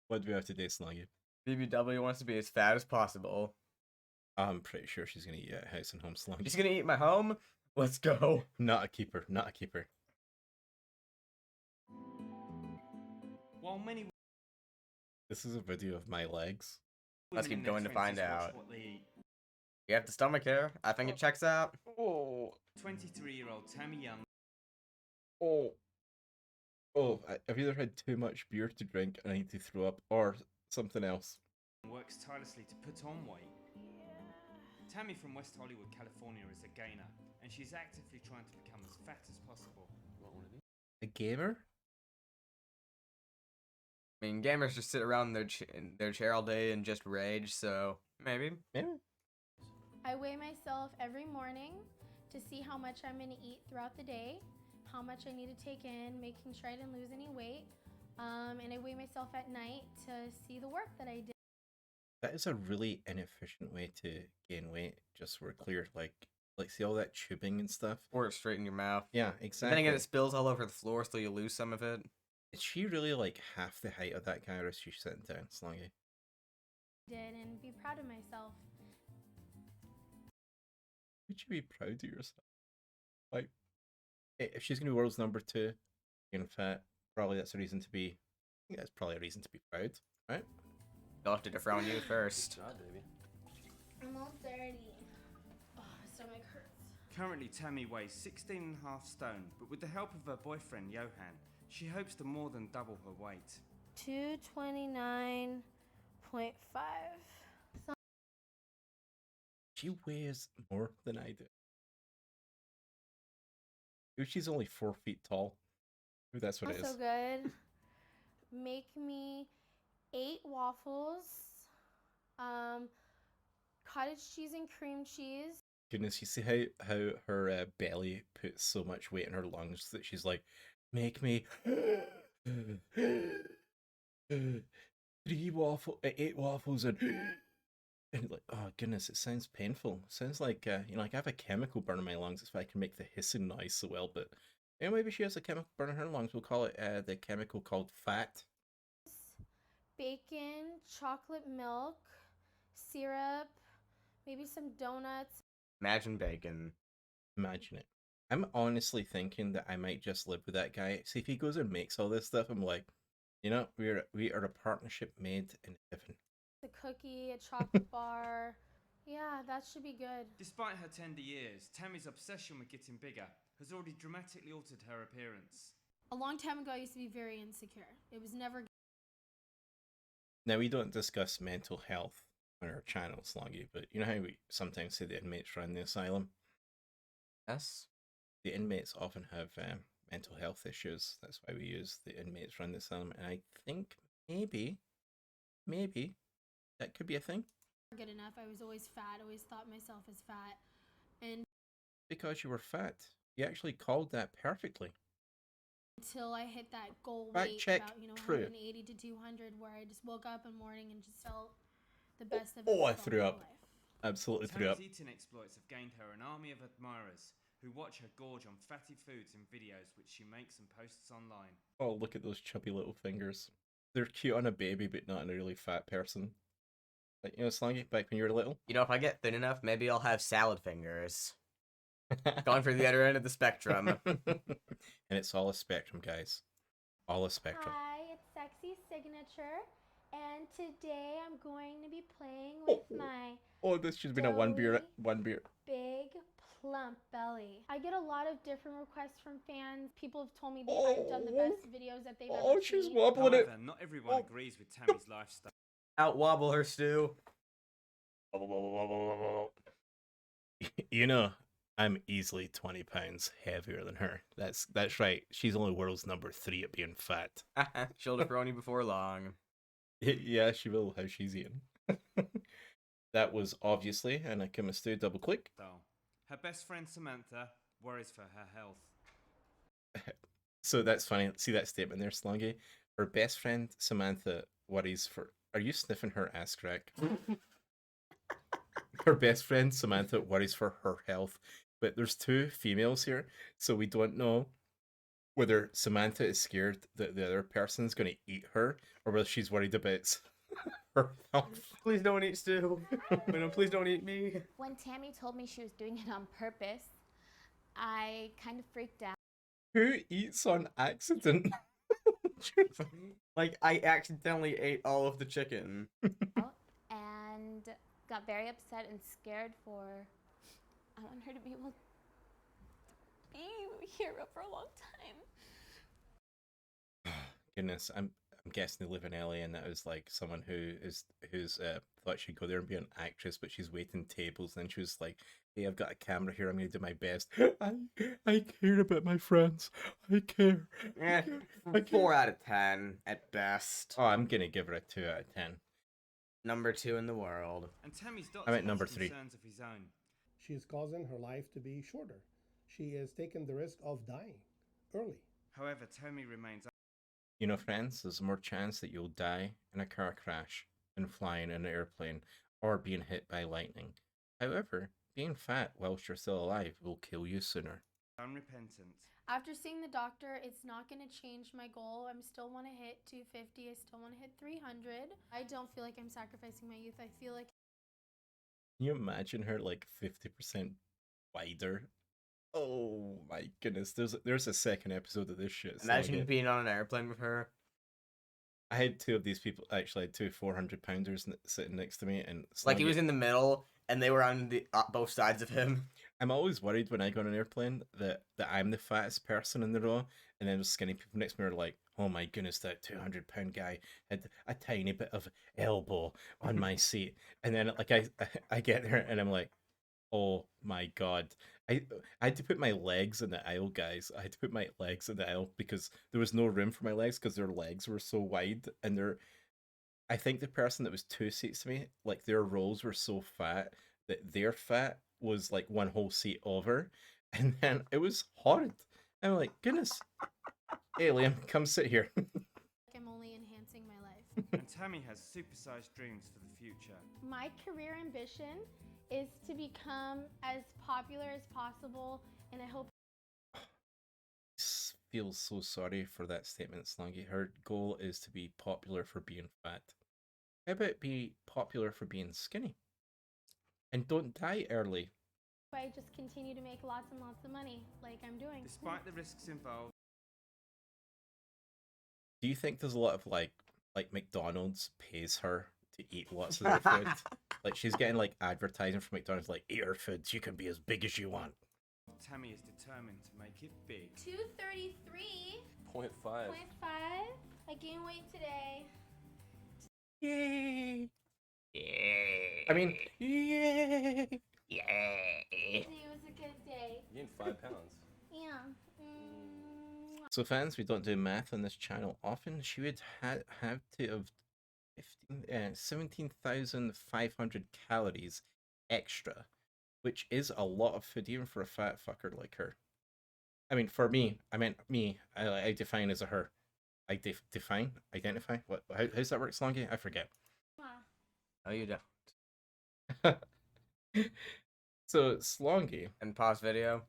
What do we have today, Slongi? BBW wants to be as fat as possible. I'm pretty sure she's gonna eat at House and Home, Slongi. She's gonna eat my home? Let's go. Not a keeper, not a keeper. While many This is a video of my legs. Let's women keep in their going to find 20s watch out. what they eat. You have the stomach hair. I think it checks out. Oh, 23-year-old Tammy Young oh, I've either had too much beer to drink and I need to throw up, or something else. works tirelessly to put on weight. Tammy from West Hollywood, California is a gainer, and she's actively trying to become as fat as possible. A gamer? I mean, gamers just sit around in their chair all day and just rage, so maybe. Maybe. I weigh myself every morning to see how much I'm going to eat throughout the day, how much I need to take in, making sure I didn't lose any weight. And I weigh myself at night to see the work that I did. That is a really inefficient way to gain weight, just so we're clear. Like see all that tubing and stuff. Pour it straight in your mouth. Yeah, And then exactly. again, it spills all over the floor, so you lose some of it. Is she really like half the height of that guy, or is she sitting down, Slongi? And be proud of myself. Would you be proud of yourself? Like, if she's gonna be world's number 2 in fat, probably that's a reason to be. I think that's probably a reason to be proud, right? You'll have to defer on you first. I'm all dirty. Oh, my stomach hurts. Currently, Tammy weighs 16.5 stone, but with the help of her boyfriend, Johan, she hopes to more than double her weight. 229.5. She weighs more than I do. If she's only 4 feet tall, maybe that's what it is. Also good. Make me 8 waffles, cottage cheese and cream cheese. Goodness, you see how her belly puts so much weight in her lungs that she's like, make me 8 waffles and like, oh goodness, it sounds painful. It sounds like like I have a chemical burn in my lungs. That's why I can make the hissing noise so well. But maybe she has a chemical burn in her lungs. We'll call it the chemical called fat. Bacon, chocolate milk, syrup, maybe some donuts. Imagine bacon. Imagine it. I'm honestly thinking that I might just live with that guy. See, if he goes and makes all this stuff, I'm like, we are a partnership made in heaven. A cookie, a chocolate bar. Yeah, that should be good. Despite her tender years, Tammy's obsession with getting bigger has already dramatically altered her appearance. A long time ago, I used to be very insecure. It was never. Now, we don't discuss mental health on our channel, Slongi, but you know how we sometimes say the inmates run the asylum? Yes. The inmates often have mental health issues. That's why we use the inmates run the asylum. And I think maybe that could be a thing. Good enough. I was always fat. Always thought myself as fat, and Because you were fat. You actually called that perfectly. until I hit that goal Fact weight, check about true. 180 to 200, where I just woke up in the morning and just felt the best of I felt threw in my up. life. Absolutely threw up. Tammy's eating exploits have gained her an army of admirers who watch her gorge on fatty foods in videos which she makes and posts online. Oh, look at those chubby little fingers. They're cute on a baby, but not on a really fat person. Like, Slongi, back when you were little? You know, if I get thin enough, maybe I'll have salad fingers. Going for the other end of the spectrum. And it's all a spectrum, guys. All a spectrum. Hi, it's Sexy Signature, and today I'm going to be playing with my Oh, this should have been a one beer. big plump belly. I get a lot of different requests from fans. People have told me that I've done the best videos that they've ever Oh, she's seen. wobbling it. However, not everyone agrees with Tammy's lifestyle. Out wobble her, Stew. You know, I'm easily 20 pounds heavier than her. That's right. She's only world's number 3 at being fat. She'll defer you before long. Yeah, she will, how she's eating. That was obviously an Akuma Stew double click. Her best friend Samantha worries for her health. So that's funny. See that statement there, Slongi? Her best friend Samantha worries for... Are you sniffing her ass crack? Her best friend Samantha worries for her health. But there's 2 females here, so we don't know whether Samantha is scared that the other person's going to eat her, or whether she's worried about her health. Please don't eat Stu. No, please don't eat me. When Tammy told me she was doing it on purpose, I kind of freaked out. Who eats on accident? Like, I accidentally ate all of the chicken. And got very upset and scared for I want her to be able to be here for a long time. Goodness, I'm guessing they live in LA, and that was like someone who's thought she'd go there and be an actress, but she's waiting tables, and then she was like, "Hey, I've got a camera here. I'm gonna do my best. I care about my friends. I care." Eh, 4 out of 10 at best. Oh, I'm gonna give her a 2 out of 10. Number 2 in the world. And Tammy's doctor I'm at has number 3. concerns of his own. She is causing her life to be shorter. She is taking the risk of dying early. However, Tammy remains You know, friends, there's more chance that you'll die in a car crash than flying in an airplane or being hit by lightning. However, being fat whilst you're still alive will kill you sooner. unrepentant. After seeing the doctor, it's not going to change my goal. I still want to hit 250. I still want to hit 300. I don't feel like I'm sacrificing my youth. I feel like Can you imagine her like 50% wider? Oh my goodness, there's a second episode of this shit. Imagine Slongi. being on an airplane with her. I had 2 of these people, actually I had 2 400-pounders sitting next to me, and Like, he Slongi- was in the middle, and they were on the both sides of him. I'm always worried when I go on an airplane that I'm the fattest person in the row, and then the skinny people next to me are like, "Oh my goodness, that 200-pound guy had a tiny bit of elbow on my seat," and then like I get there and I'm like, "Oh my god." I had to put my legs in the aisle, guys. I had to put my legs in the aisle because there was no room for my legs because their legs were so wide, and I think the person that was 2 seats to me, like their rolls were so fat that their fat was like one whole seat over, and then it was horrid. I'm like, goodness, hey Liam, come sit here. I'm only enhancing my life. And Tammy has supersized dreams for the future. My career ambition is to become as popular as possible, and I hope Feel so sorry for that statement, Slongi. Her goal is to be popular for being fat. How about be popular for being skinny? And don't die early. I just continue to make lots and lots of money like I'm doing. Despite the risks involved, Do you think there's a lot of like McDonald's pays her to eat lots of their food? Like she's getting like advertising from McDonald's like, "Eat our foods, you can be as big as you want." Tammy is determined to make it big. 233.5. 0.5. I gained weight today. Yay! I mean, yay! Today was a good day. You gained 5 pounds. Yeah. So fans, we don't do math on this channel often. She would have to have 17,500 calories extra, which is a lot of food even for a fat fucker like her. I mean, for me, I meant me. I define as a her. I define, identify. What? How's that work, Slongi? I forget. No, you don't. So Slongi, And pause video.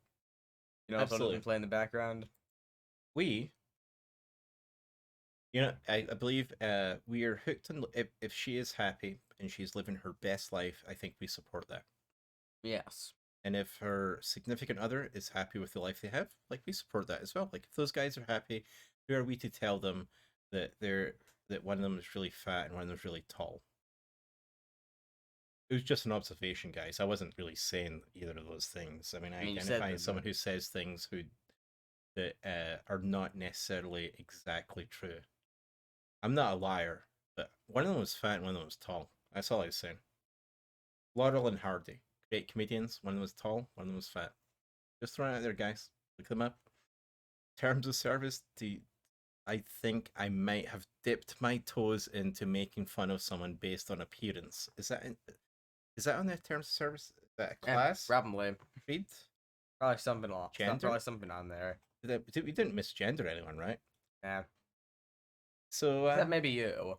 You know, if Absolutely. it'll play in the background. we, I believe we are hooked on if she is happy and she's living her best life. I think we support that. Yes. And if her significant other is happy with the life they have, like we support that as well. Like if those guys are happy, who are we to tell them that one of them is really fat and one of them is really tall? It was just an observation, guys. I wasn't really saying either of those things. I mean, I I mean, you said identify them, as someone though. who says things that are not necessarily exactly true. I'm not a liar, but one of them was fat and one of them was tall. That's all I was saying. Laurel and Hardy, great comedians. One of them was tall, one of them was fat. Just throwing it out there, guys. Look them up. Terms of service, I think I might have dipped my toes into making fun of someone based on appearance. Is that on their terms of service? Is that a class? Probably. Creed? Probably something on. Gender? Probably something on there. We didn't misgender anyone, right? Yeah. So That may be you.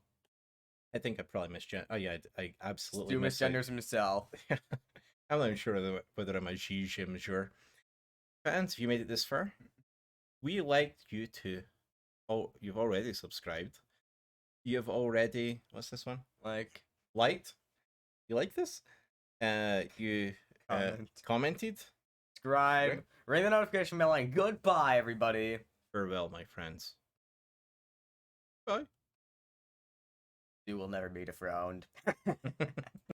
I think I probably misgender. Oh yeah, I absolutely Stu misgenders himself. I'm not even sure whether I'm a G monsieur. Fans, if you made it this far, We liked you too. Oh, you've already subscribed. You've already, what's this one? Like, Liked? You like this? You commented? subscribe, Right. ring the notification bell, and goodbye, everybody. Farewell, my friends. Bye. You will never be dethroned.